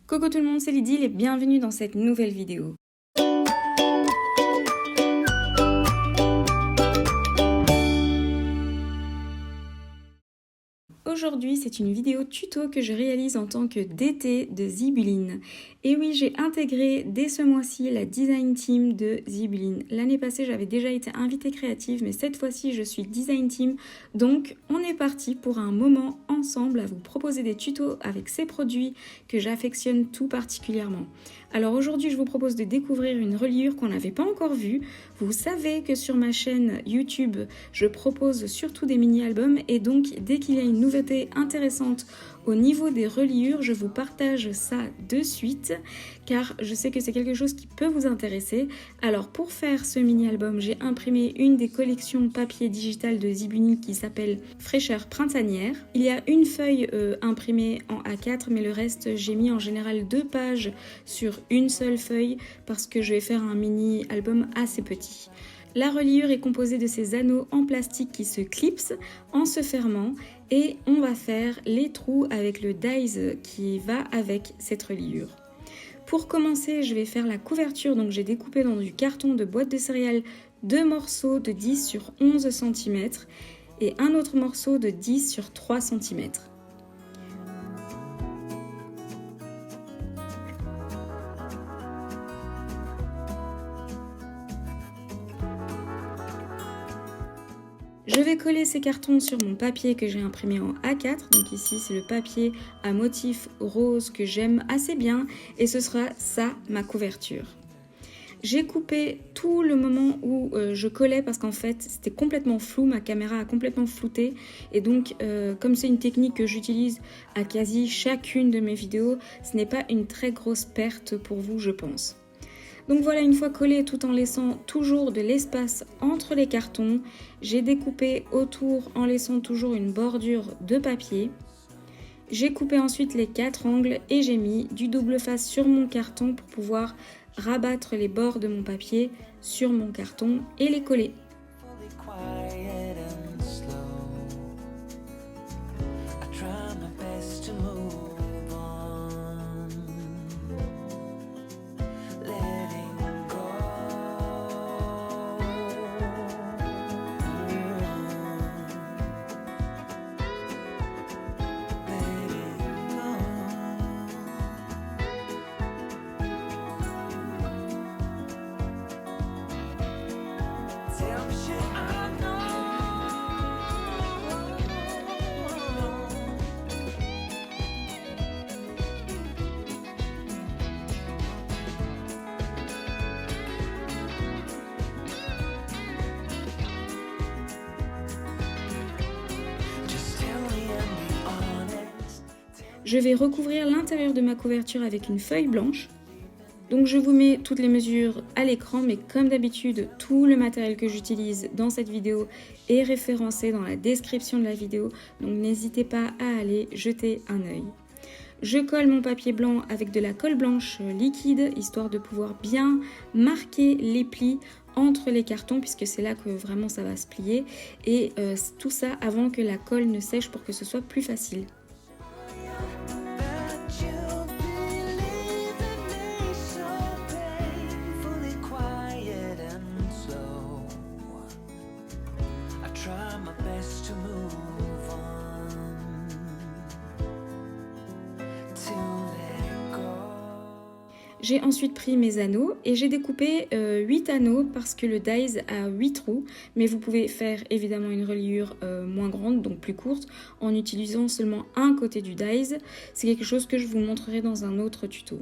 Coucou tout le monde, c'est Lydie et bienvenue dans cette nouvelle vidéo. Aujourd'hui, c'est une vidéo tuto que je réalise en tant que DT de Zibuline. Et oui, j'ai intégré dès ce mois-ci la design team de Zibuline. L'année passée, j'avais déjà été invitée créative, mais cette fois-ci, je suis design team. Donc, on est parti pour un moment ensemble à vous proposer des tutos avec ces produits que j'affectionne tout particulièrement. Alors aujourd'hui, je vous propose de découvrir une reliure qu'on n'avait pas encore vue. Vous savez que sur ma chaîne YouTube, je propose surtout des mini-albums et donc dès qu'il y a une nouveauté intéressante au niveau des reliures, je vous partage ça de suite car je sais que c'est quelque chose qui peut vous intéresser. Alors pour faire ce mini-album, j'ai imprimé une des collections papier digital de Zibuline qui s'appelle Fraîcheur printanière. Il y a une feuille imprimée en A4 mais le reste j'ai mis en général 2 pages sur une seule feuille parce que je vais faire un mini-album assez petit. La reliure est composée de ces anneaux en plastique qui se clipsent en se fermant et on va faire les trous avec le dies qui va avec cette reliure. Pour commencer, je vais faire la couverture, donc j'ai découpé dans du carton de boîte de céréales 2 morceaux de 10 sur 11 cm et un autre morceau de 10 sur 3 cm. Je vais coller ces cartons sur mon papier que j'ai imprimé en A4. Donc ici, c'est le papier à motif rose que j'aime assez bien. Et ce sera ça, ma couverture. J'ai coupé tout le moment où je collais parce qu'en fait, c'était complètement flou. Ma caméra a complètement flouté. Et donc, comme c'est une technique que j'utilise à quasi chacune de mes vidéos, ce n'est pas une très grosse perte pour vous, je pense. Donc voilà, une fois collé tout en laissant toujours de l'espace entre les cartons, j'ai découpé autour en laissant toujours une bordure de papier. J'ai coupé ensuite les 4 angles et j'ai mis du double face sur mon carton pour pouvoir rabattre les bords de mon papier sur mon carton et les coller. Je vais recouvrir l'intérieur de ma couverture avec une feuille blanche. Donc je vous mets toutes les mesures à l'écran, mais comme d'habitude, tout le matériel que j'utilise dans cette vidéo est référencé dans la description de la vidéo, donc n'hésitez pas à aller jeter un œil. Je colle mon papier blanc avec de la colle blanche liquide, histoire de pouvoir bien marquer les plis entre les cartons, puisque c'est là que vraiment ça va se plier, et tout ça avant que la colle ne sèche pour que ce soit plus facile. J'ai ensuite pris mes anneaux et j'ai découpé 8 anneaux parce que le dies a 8 trous, mais vous pouvez faire évidemment une reliure moins grande, donc plus courte, en utilisant seulement un côté du dies. C'est quelque chose que je vous montrerai dans un autre tuto.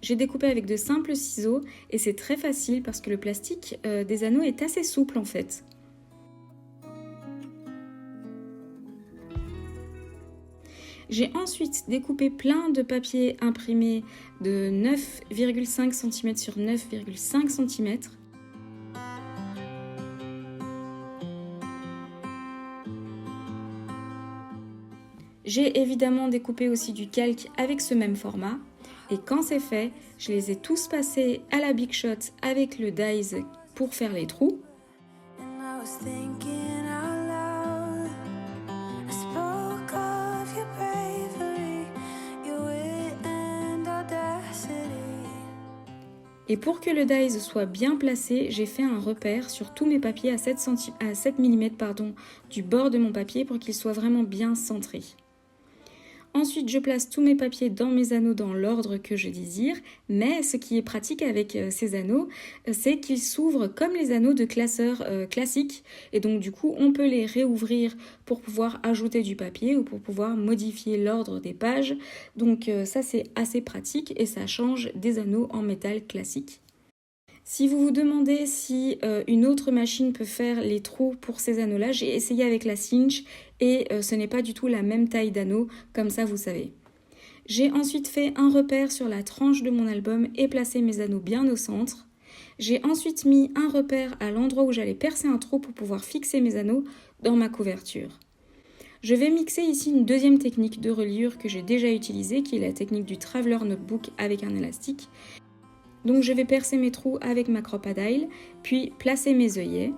J'ai découpé avec de simples ciseaux et c'est très facile parce que le plastique des anneaux est assez souple en fait. J'ai ensuite découpé plein de papier imprimé de 9,5 cm sur 9,5 cm. J'ai évidemment découpé aussi du calque avec ce même format. Et quand c'est fait, je les ai tous passés à la Big Shot avec le dies pour faire les trous. Et pour que le dies soit bien placé, j'ai fait un repère sur tous mes papiers à 7 mm du bord de mon papier pour qu'il soit vraiment bien centré. Ensuite, je place tous mes papiers dans mes anneaux dans l'ordre que je désire, mais ce qui est pratique avec ces anneaux, c'est qu'ils s'ouvrent comme les anneaux de classeur classiques, et donc du coup, on peut les réouvrir pour pouvoir ajouter du papier ou pour pouvoir modifier l'ordre des pages. Donc ça, c'est assez pratique et ça change des anneaux en métal classique. Si vous vous demandez si une autre machine peut faire les trous pour ces anneaux-là, j'ai essayé avec la cinch et ce n'est pas du tout la même taille d'anneau, comme ça vous savez. J'ai ensuite fait un repère sur la tranche de mon album et placé mes anneaux bien au centre. J'ai ensuite mis un repère à l'endroit où j'allais percer un trou pour pouvoir fixer mes anneaux dans ma couverture. Je vais mixer ici une deuxième technique de reliure que j'ai déjà utilisée, qui est la technique du Traveler Notebook avec un élastique. Donc je vais percer mes trous avec ma Crop-A-Dile, puis placer mes œillets.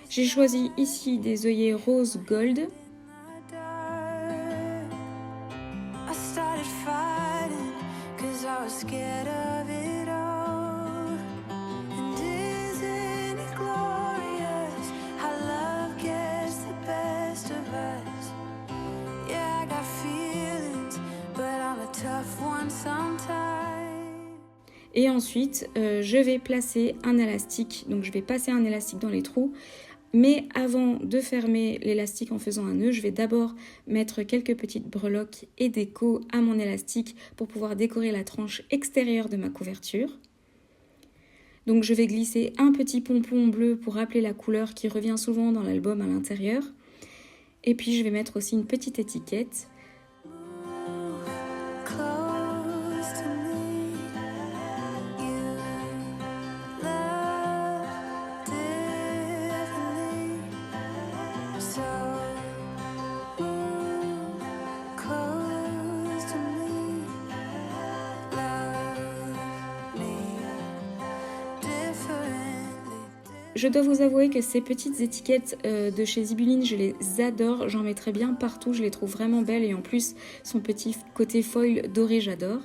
J'ai choisi ici des œillets rose gold. Et ensuite, je vais placer un élastique, donc je vais passer un élastique dans les trous. Mais avant de fermer l'élastique en faisant un nœud, je vais d'abord mettre quelques petites breloques et déco à mon élastique pour pouvoir décorer la tranche extérieure de ma couverture. Donc je vais glisser un petit pompon bleu pour rappeler la couleur qui revient souvent dans l'album à l'intérieur. Et puis je vais mettre aussi une petite étiquette. Je dois vous avouer que ces petites étiquettes de chez Zibulline, je les adore. J'en mettrai bien partout, je les trouve vraiment belles. Et en plus, son petit côté foil doré, j'adore.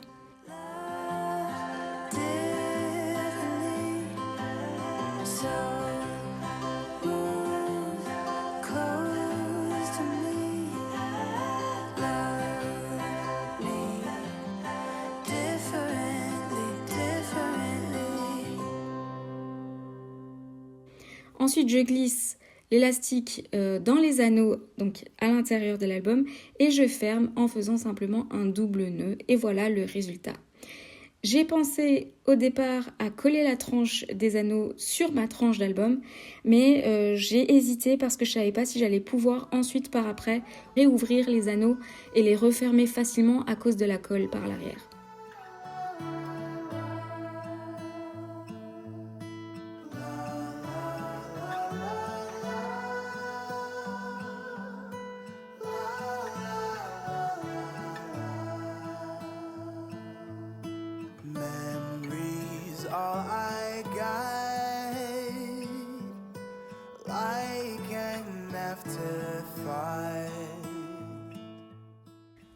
Ensuite, je glisse l'élastique dans les anneaux, donc à l'intérieur de l'album, et je ferme en faisant simplement un double nœud. Et voilà le résultat. J'ai pensé au départ à coller la tranche des anneaux sur ma tranche d'album, mais j'ai hésité parce que je ne savais pas si j'allais pouvoir ensuite par après réouvrir les anneaux et les refermer facilement à cause de la colle par l'arrière.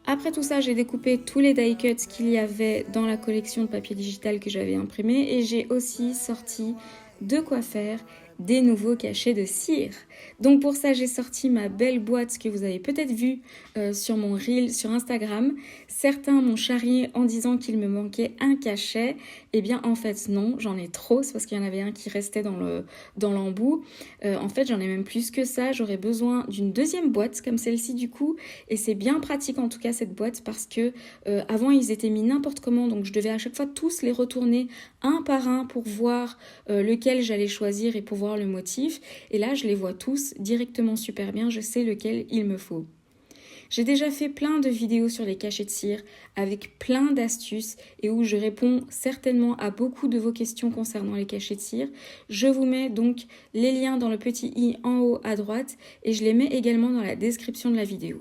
Après tout ça, j'ai découpé tous les die cuts qu'il y avait dans la collection de papier digital que j'avais imprimé et j'ai aussi sorti de quoi faire des nouveaux cachets de cire. Donc pour ça, j'ai sorti ma belle boîte que vous avez peut-être vue sur mon reel sur Instagram. Certains m'ont charrié en disant qu'il me manquait un cachet. Eh bien en fait non, j'en ai trop, c'est parce qu'il y en avait un qui restait dans l'embout. En fait j'en ai même plus que ça, j'aurais besoin d'une deuxième boîte comme celle-ci du coup. Et c'est bien pratique en tout cas cette boîte parce que avant ils étaient mis n'importe comment, donc je devais à chaque fois tous les retourner un par un pour voir lequel j'allais choisir et pour voir le motif. Et là je les vois tous directement super bien, je sais lequel il me faut. J'ai déjà fait plein de vidéos sur les cachets de cire avec plein d'astuces et où je réponds certainement à beaucoup de vos questions concernant les cachets de cire. Je vous mets donc les liens dans le petit i en haut à droite et je les mets également dans la description de la vidéo.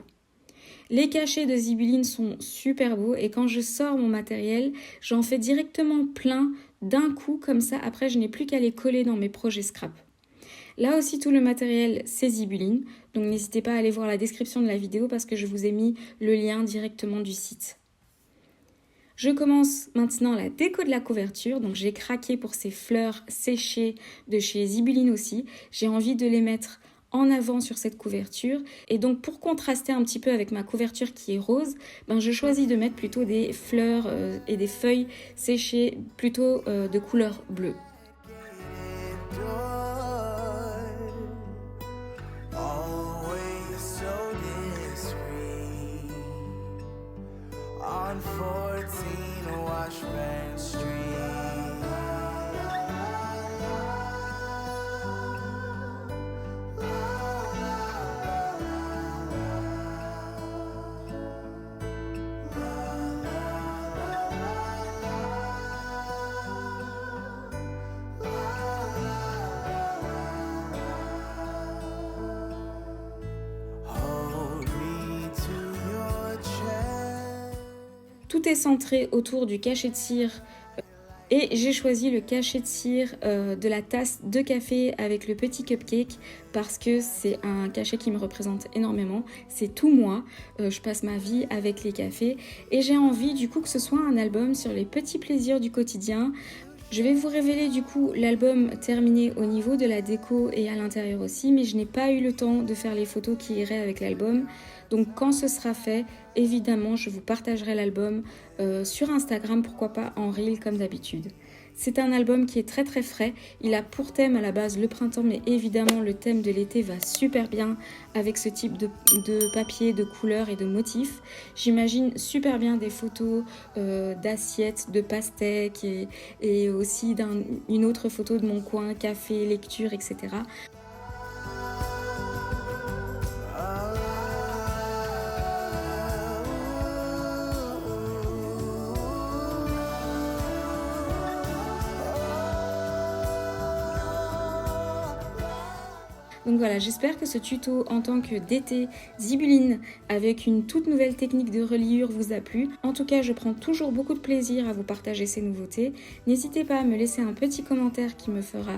Les cachets de zibeline sont super beaux et quand je sors mon matériel, j'en fais directement plein d'un coup, comme ça après je n'ai plus qu'à les coller dans mes projets scrap. Là aussi tout le matériel c'est zibeline, donc n'hésitez pas à aller voir la description de la vidéo parce que je vous ai mis le lien directement du site. Je commence maintenant la déco de la couverture, donc j'ai craqué pour ces fleurs séchées de chez Zibeline aussi. J'ai envie de les mettre en avant sur cette couverture et donc pour contraster un petit peu avec ma couverture qui est rose, je choisis de mettre plutôt des fleurs et des feuilles séchées plutôt de couleur bleue. Tout est centré autour du cachet de cire et j'ai choisi le cachet de cire de la tasse de café avec le petit cupcake parce que c'est un cachet qui me représente énormément. C'est tout moi, je passe ma vie avec les cafés et j'ai envie du coup que ce soit un album sur les petits plaisirs du quotidien. Je vais vous révéler du coup l'album terminé au niveau de la déco et à l'intérieur aussi, mais je n'ai pas eu le temps de faire les photos qui iraient avec l'album. Donc quand ce sera fait, évidemment, je vous partagerai l'album sur Instagram, pourquoi pas en reel comme d'habitude. C'est un album qui est très très frais, il a pour thème à la base le printemps, mais évidemment le thème de l'été va super bien avec ce type de papier, de couleurs et de motifs. J'imagine super bien des photos d'assiettes, de pastèques et aussi une autre photo de mon coin, café, lecture, etc. Donc voilà, j'espère que ce tuto en tant que DT Zibeline avec une toute nouvelle technique de reliure vous a plu. En tout cas, je prends toujours beaucoup de plaisir à vous partager ces nouveautés. N'hésitez pas à me laisser un petit commentaire qui me fera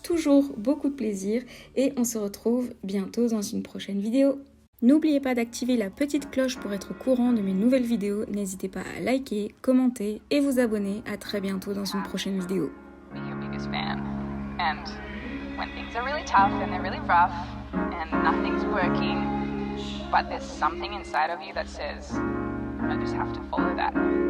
toujours beaucoup de plaisir et on se retrouve bientôt dans une prochaine vidéo. N'oubliez pas d'activer la petite cloche pour être au courant de mes nouvelles vidéos. N'hésitez pas à liker, commenter et vous abonner. À très bientôt dans une prochaine vidéo. When things are really tough and they're really rough and nothing's working, but there's something inside of you that says, I just have to follow that.